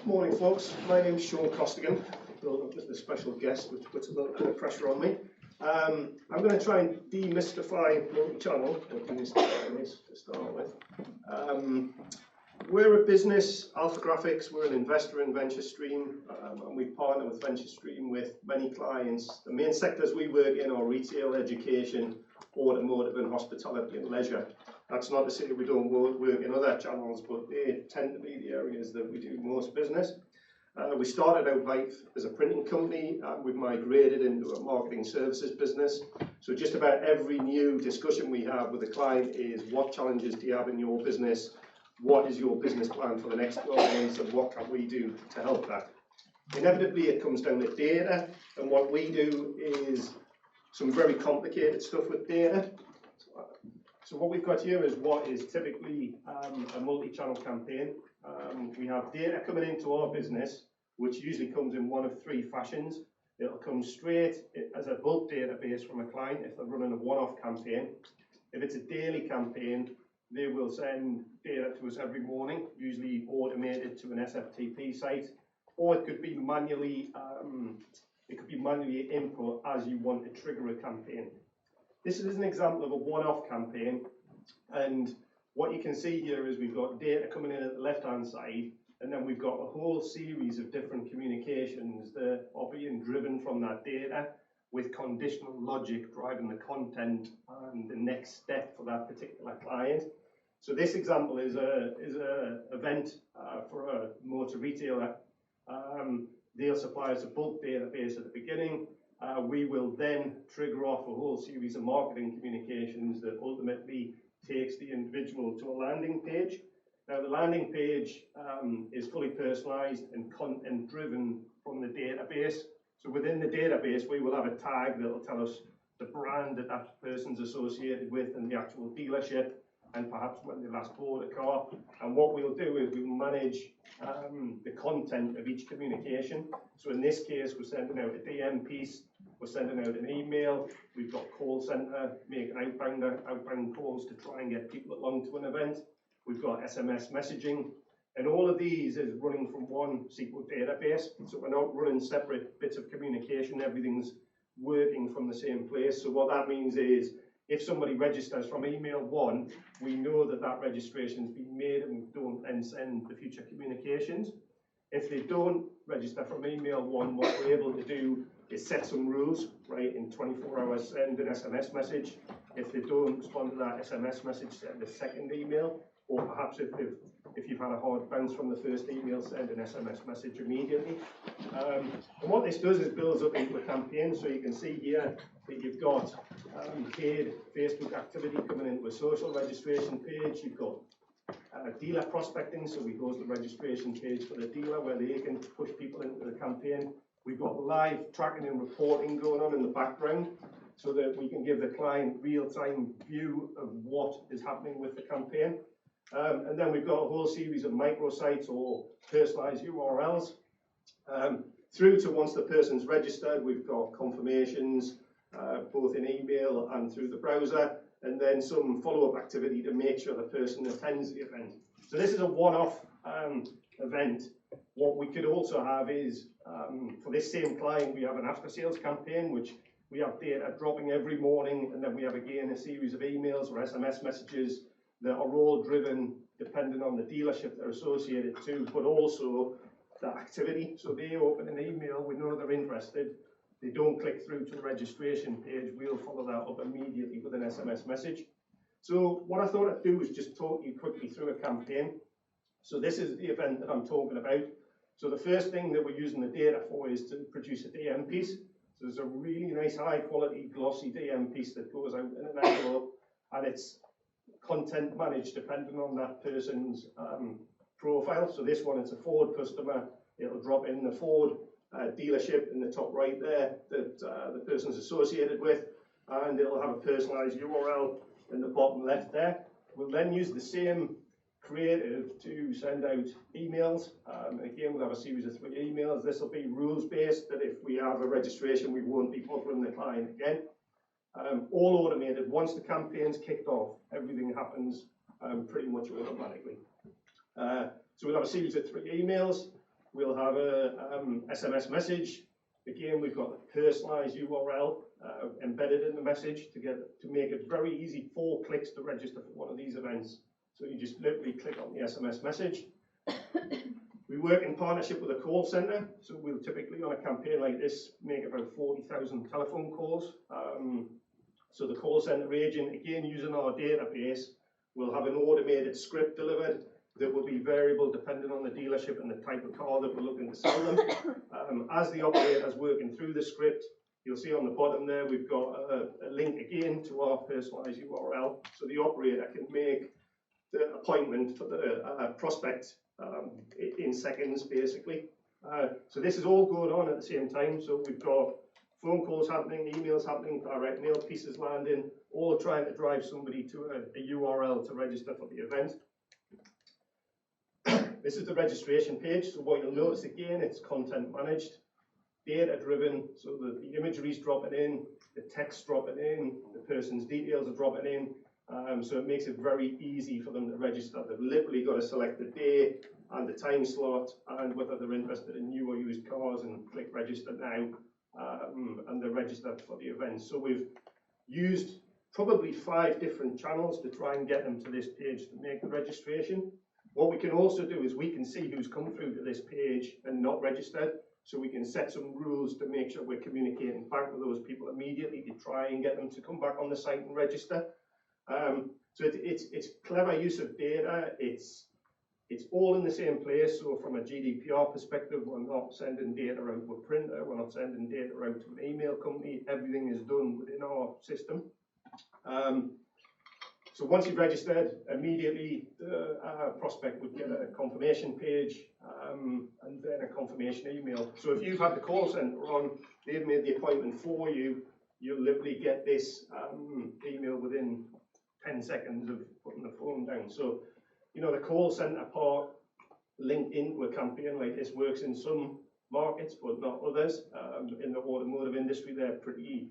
Morning folks, my name's Sean Costigan, with a special guest which puts a little bit of pressure on me. I'm going to try and demystify multi-channel, or demystify this to start with. We're a business, AlphaGraphics, we're an investor in VentureStream, and we partner with VentureStream with many clients. The main sectors we work in are retail, education, automotive and hospitality and leisure. That's not to say we don't work in other channels, but they tend to be the areas that we do most business. We started out life as a printing company, and we've migrated into a marketing services business. So just about every new discussion we have with a client is, what challenges do you have in your business? What is your business plan for the next 12 months, and what can we do to help that? Inevitably, it comes down to data, and what we do is some very complicated stuff with data. So what we've got here is what is typically a multi-channel campaign. We have data coming into our business, which usually comes in one of three fashions. It'll come straight as a bulk database from a client if they're running a one-off campaign. If it's a daily campaign, they will send data to us every morning, usually automated to an SFTP site, or it could be manually input as you want to trigger a campaign. This is an example of a one-off campaign, and what you can see here is we've got data coming in at the left-hand side, and then we've got a whole series of different communications that are being driven from that data with conditional logic driving the content and the next step for that particular client. So this example is a event for a motor retailer. They'll supply us a bulk database at the beginning. We will then trigger off a whole series of marketing communications that ultimately takes the individual to a landing page. Now the landing page is fully personalized and content driven from the database. So within the database, we will have a tag that will tell us the brand that that person's associated with and the actual dealership, and perhaps when they last bought a car. And what we'll do is we'll manage the content of each communication. So in this case, we're sending out a DM piece, we're sending out an email, we've got call center making outbound calls to try and get people along to an event. We've got SMS messaging, and all of these is running from one SQL database. So we're not running separate bits of communication, everything's working from the same place. So what that means is, if somebody registers from email 1, we know that that registration's been made and we don't then send the future communications. If they don't register from email 1, what we're able to do is set some rules, right? In 24 hours, send an SMS message. If they don't respond to that SMS message, send a second email. Or perhaps if you've had a hard bounce from the first email, send an SMS message immediately. And what this does is builds up into a campaign. So you can see here that you've got paid Facebook activity coming into a social registration page. You've got dealer prospecting, so we host the registration page for the dealer where they can push people into the campaign. We've got live tracking and reporting going on in the background so that we can give the client real-time view of what is happening with the campaign. And then we've got a whole series of microsites or personalized URLs. Through to once the person's registered, we've got confirmations, both in email and through the browser, and then some follow-up activity to make sure the person attends the event. So this is a one-off event. What we could also have is, for this same client, we have an after-sales campaign, which we have data dropping every morning, and then we have again a series of emails or SMS messages that are all driven depending on the dealership they're associated to, but also the activity. So they open an email, we know they're interested, they don't click through to the registration page, we'll follow that up immediately with an SMS message. So what I thought I'd do is just talk you quickly through a campaign. So this is the event that I'm talking about. So the first thing that we're using the data for is to produce a DM piece. So there's a really nice high quality glossy DM piece that goes out in an envelope, and it's content managed depending on that person's profile. So this one, it's a Ford customer. It'll drop in the Ford dealership in the top right there that the person's associated with, and it'll have a personalized URL in the bottom left there. We'll then use the same creative to send out emails. Again, we'll have a series of 3 emails. This will be rules based, that if we have a registration, we won't be bothering the client again. All automated. Once the campaign's kicked off, everything happens pretty much automatically. So we'll have a series of 3 emails. We'll have a SMS message. Again, we've got a personalised URL embedded in the message to make it very easy, 4 clicks to register for one of these events. So you just literally click on the SMS message. We work in partnership with a call centre, so we'll typically on a campaign like this make about 40,000 telephone calls. So the call centre agent, again using our database, will have an automated script delivered that will be variable depending on the dealership and the type of car that we're looking to sell them. As the operator's working through the script, you'll see on the bottom there we've got a link again to our personalised URL, so the operator can make the appointment for the prospect in seconds, basically. So this is all going on at the same time. So we've got phone calls happening, emails happening, direct mail pieces landing, all trying to drive somebody to a URL to register for the event. This is the registration page. So what you'll notice again, it's content managed, data driven. So the imagery is dropping in, the text dropping in, the person's details are dropping in. So it makes it very easy for them to register. They've literally got to select the day and the time slot and whether they're interested in new or used cars and click register now, and they're registered for the event. So we've used probably 5 different channels to try and get them to this page to make the registration. What we can also do is we can see who's come through to this page and not registered, so we can set some rules to make sure we're communicating back with those people immediately to try and get them to come back on the site and register. So it's clever use of data. It's all in the same place. So from a GDPR perspective, we're not sending data out to a printer. We're not sending data out to an email company. Everything is done within our system. So once you've registered, immediately the prospect would get a confirmation page and then a confirmation email. So if you've had the call centre on, they've made the appointment for you, you'll literally get this email within 10 seconds of putting the phone down. So, you know, the call centre part linked into a campaign like this works in some markets, but not others. In the automotive industry, they're pretty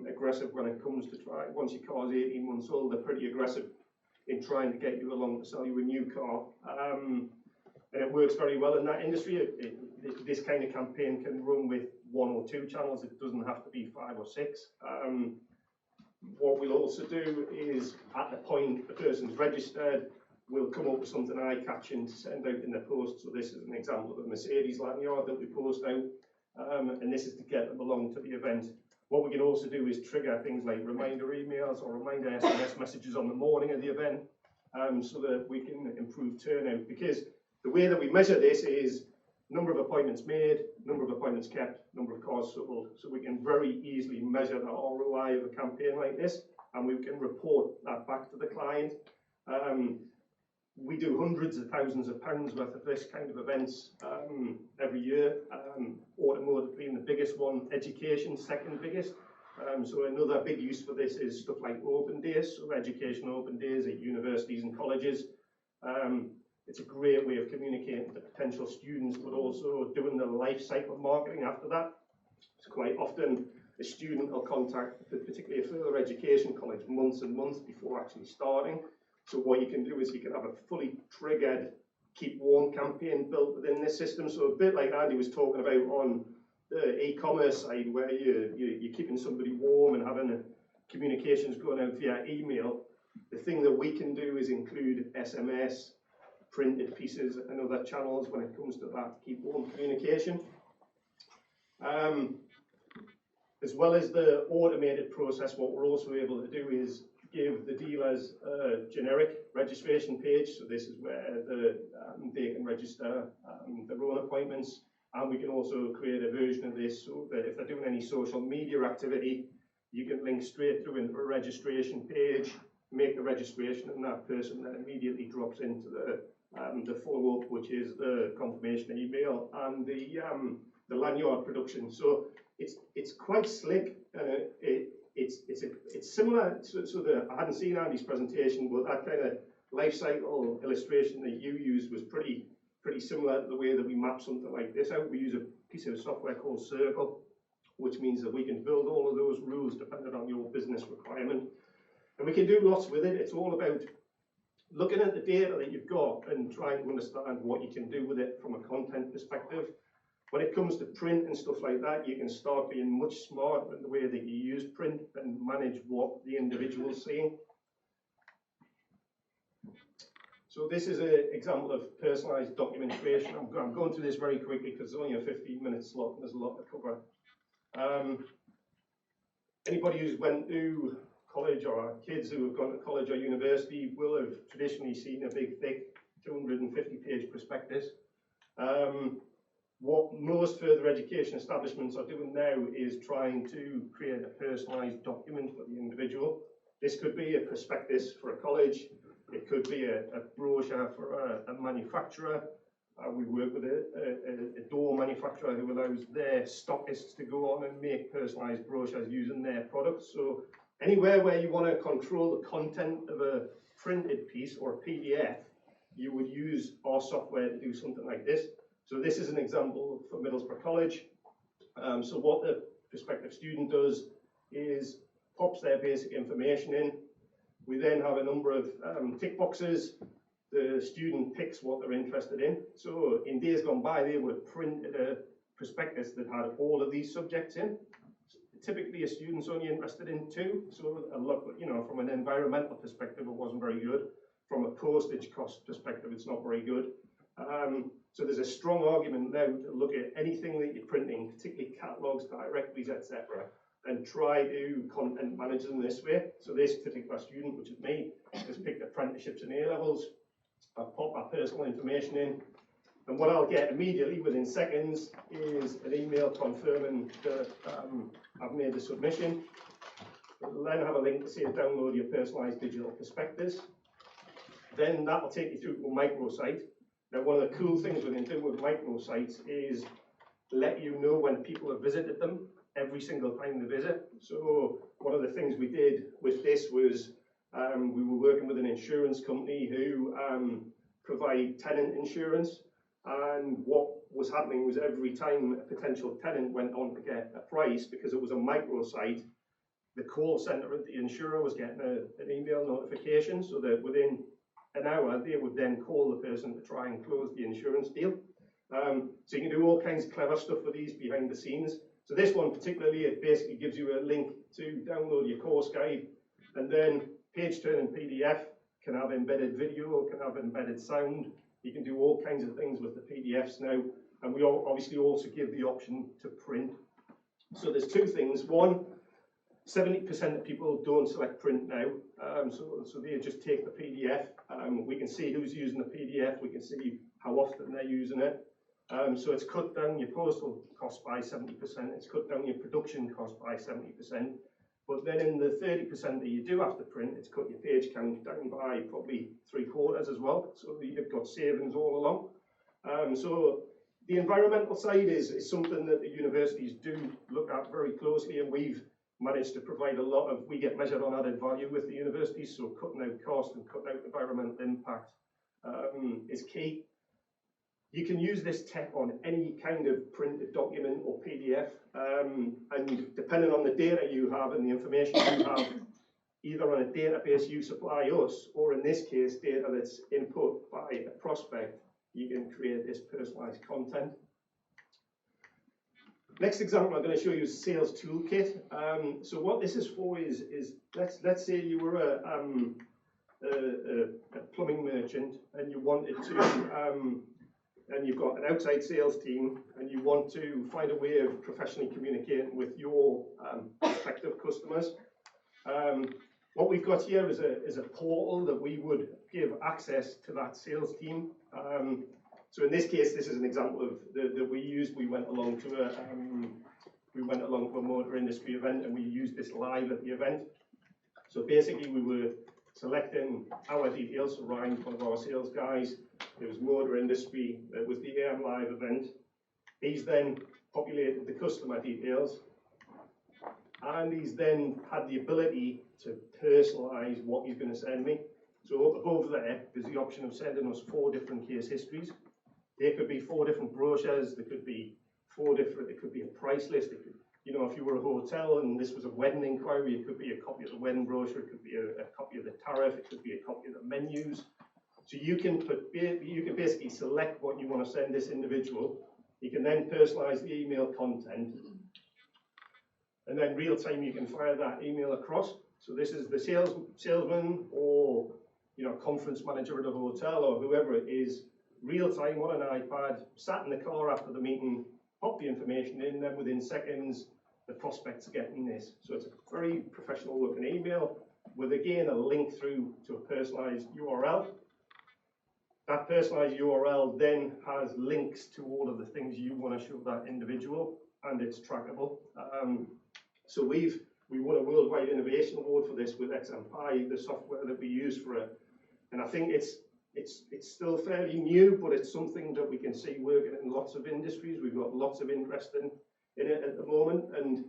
aggressive when it comes to once your car's 18 months old, they're pretty aggressive in trying to get you along to sell you a new car. And it works very well in that industry. This kind of campaign can run with 1 or 2 channels. It doesn't have to be 5 or 6. What we'll also do is, at the point the person's registered, we'll come up with something eye-catching to send out in the post. So this is an example of a Mercedes lanyard that we post out, and this is to get them along to the event. What we can also do is trigger things like reminder emails or reminder SMS messages on the morning of the event, so that we can improve turnout. Because the way that we measure this is number of appointments made, number of appointments kept, number of cars sold. So we can very easily measure the ROI of a campaign like this, and we can report that back to the client. We do hundreds of thousands of pounds worth of this kind of events every year, automotive being the biggest one, education second biggest. So another big use for this is stuff like open days, so education open days at universities and colleges. It's a great way of communicating to potential students, but also doing the life cycle marketing after that. It's quite often a student will contact, particularly a further education college, months and months before actually starting. So what you can do is you can have a fully triggered keep warm campaign built within this system. So a bit like Andy was talking about on the e-commerce side, where you're keeping somebody warm and having communications going out via email. The thing that we can do is include SMS, printed pieces and other channels when it comes to that keep warm communication. As well as the automated process, what we're also able to do is give the dealers a generic registration page. So this is where they can register their own appointments, and we can also create a version of this so that if they're doing any social media activity, you can link straight through into a registration page, make the registration, and that person then immediately drops into the follow-up, which is the confirmation email and the lanyard production. So it's quite slick, and it's similar. So I hadn't seen Andy's presentation, but that kind of life cycle illustration that you used was pretty similar to the way that we map something like this out. We use a piece of software called Circle, which means that we can build all of those rules depending on your business requirement, and we can do lots with it. It's all about looking at the data that you've got and trying to understand what you can do with it from a content perspective. When it comes to print and stuff like that, you can start being much smarter in the way that you use print and manage what the individual's seeing. So this is an example of personalized document creation. I'm going through this very quickly because it's only a 15-minute slot and there's a lot to cover. Anybody who's went to college or kids who have gone to college or university will have traditionally seen a big, thick 250-page prospectus. What most further education establishments are doing now is trying to create a personalised document for the individual. This could be a prospectus for a college. It could be a brochure for a manufacturer. We work with a door manufacturer who allows their stockists to go on and make personalised brochures using their products. So anywhere where you want to control the content of a printed piece or a PDF, you would use our software to do something like this. So this is an example for Middlesbrough College. So what the prospective student does is pops their basic information in. We then have a number of tick boxes. The student picks what they're interested in. So in days gone by, they would have printed a prospectus that had all of these subjects in. Typically, a student's only interested in 2. So a lot, from an environmental perspective, it wasn't very good. From a postage cost perspective, it's not very good. So there's a strong argument now to look at anything that you're printing, particularly catalogues, directories, etc., and try to content manage them this way. So this particular student, which is me, has picked apprenticeships and A-levels. I've popped my personal information in, and what I'll get immediately within seconds is an email confirming that I've made the submission. It'll then have a link to say download your personalised digital prospectus. Then that'll take you through to a microsite. Now, one of the cool things we can do with microsites is let you know when people have visited them every single time they visit. So one of the things we did with this was we were working with an insurance company who provide tenant insurance, and what was happening was every time a potential tenant went on to get a price, because it was a microsite, the call centre of the insurer was getting an email notification, so that within an hour they would then call the person to try and close the insurance deal. So you can do all kinds of clever stuff with these behind the scenes. So this one particularly, it basically gives you a link to download your course guide, and then page turn in PDF can have embedded video, can have embedded sound. You can do all kinds of things with the PDFs now, and we obviously also give the option to print. So there's 2 things. One, 70% of people don't select print now, so they just take the PDF. We can see who's using the PDF, we can see how often they're using it. So it's cut down your postal cost by 70%, it's cut down your production cost by 70%, but then in the 30% that you do have to print, it's cut your page count down by probably 3/4 as well, so you've got savings all along. So the environmental side is something that the universities do look at very closely, and we've managed to provide a lot of, we get measured on added value with the universities, so cutting out cost and cutting out environmental impact is key. You can use this tech on any kind of printed document or PDF, and depending on the data you have and the information you have, either on a database you supply us, or in this case, data that's input by a prospect, you can create this personalized content. Next example I'm going to show you is Sales Toolkit. So what this is for is let's say you were a plumbing merchant and you wanted to, and you've got an outside sales team and you want to find a way of professionally communicating with your prospective customers. What we've got here is a portal that we would give access to that sales team. So in this case, this is an example of that we used. We went along to a motor industry event, and we used this live at the event. So basically, we were selecting our details. So Ryan, one of our sales guys, it was motor industry. It was the AM Live event. He's then populated the customer details, and he's then had the ability to personalise what he's going to send me. So up above there, there's the option of sending us 4 different case histories. There could be 4 different brochures. There could be 4 different. It could be a price list. It could, if you were a hotel and this was a wedding inquiry, it could be a copy of the wedding brochure. It could be a copy of the tariff. It could be a copy of the menus. So you can basically select what you want to send this individual. You can then personalize the email content, and then real time you can fire that email across. So this is the salesman or conference manager at a hotel or whoever it is, real time on an iPad, sat in the car after the meeting, pop the information in, then within seconds the prospect's getting this. So it's a very professional looking email with again a link through to a personalized URL. That personalized URL then has links to all of the things you want to show that individual, and it's trackable. So we won a worldwide innovation award for this with XMPie, the software that we use for it. And I think it's still fairly new, but it's something that we can see working in lots of industries. We've got lots of interest in it at the moment, and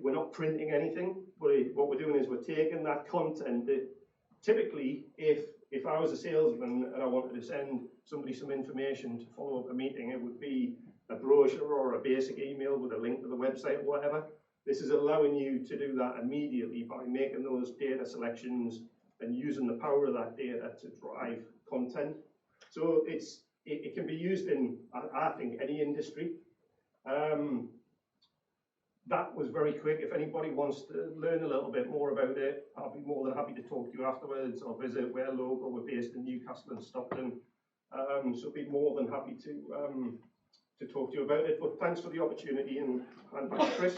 we're not printing anything, but what we're doing is we're taking that content that typically, if I was a salesman and I wanted to send somebody some information to follow up a meeting, it would be a brochure or a basic email with a link to the website or whatever. This is allowing you to do that immediately by making those data selections and using the power of that data to drive content. So it can be used in, I think, any industry. That was very quick. If anybody wants to learn a little bit more about it, I'll be more than happy to talk to you afterwards or visit. We're local, we're based in Newcastle and Stockton. So be more than happy to talk to you about it. But thanks for the opportunity, and back to Chris.